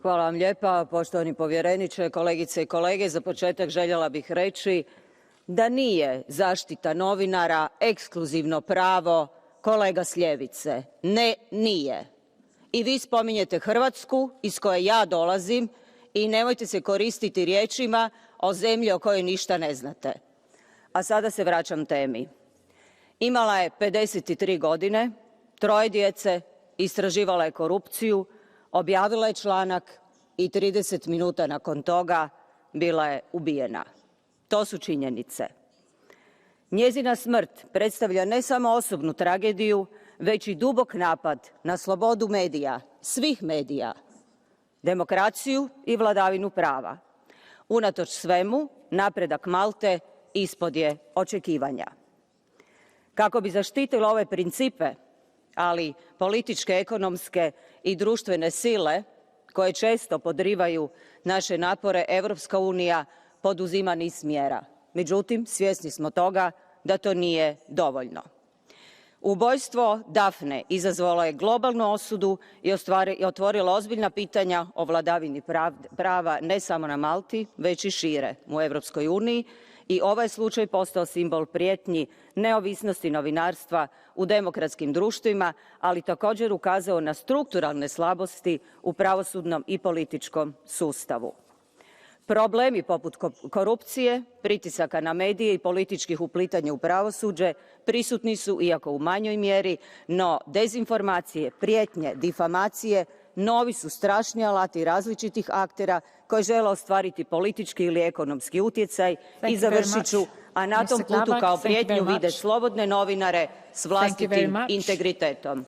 Hvala vam lijepa, poštovani povjereniče, kolegice i kolege. Za početak željela bih reći da nije zaštita novinara ekskluzivno pravo kolega s ljevice. Ne, nije. I vi spominjete Hrvatsku iz koje ja dolazim i nemojte se koristiti riječima o zemlji o kojoj ništa ne znate. A sada se vraćam temi. Imala je 53 godine, 3 djece, istraživala je korupciju, objavila je članak i 30 minuta nakon toga bila je ubijena. To su činjenice. Njezina smrt predstavlja ne samo osobnu tragediju, već i dubok napad na slobodu medija, svih medija, demokraciju i vladavinu prava. Unatoč svemu, napredak Malte ispod je očekivanja. Kako bi zaštitila ove principe, ali političke, ekonomske i društvene sile koje često podrivaju naše napore, Europska unija poduzima niz mjera. Međutim, svjesni smo toga da to nije dovoljno. Ubojstvo Dafne izazvalo je globalnu osudu i otvorilo ozbiljna pitanja o vladavini prava ne samo na Malti, već i šire u Europskoj uniji. I ovaj slučaj postao simbol prijetnji neovisnosti novinarstva u demokratskim društvima, ali također ukazao na strukturalne slabosti u pravosudnom i političkom sustavu. Problemi poput korupcije, pritisaka na medije i političkih uplitanja u pravosuđe prisutni su, iako u manjoj mjeri, no dezinformacije, prijetnje, difamacije novi su strašni alati različitih aktera koji žele ostvariti politički ili ekonomski utjecaj. I završit ću, a na tom putu kao prijetnju vide slobodne novinare s vlastitim integritetom.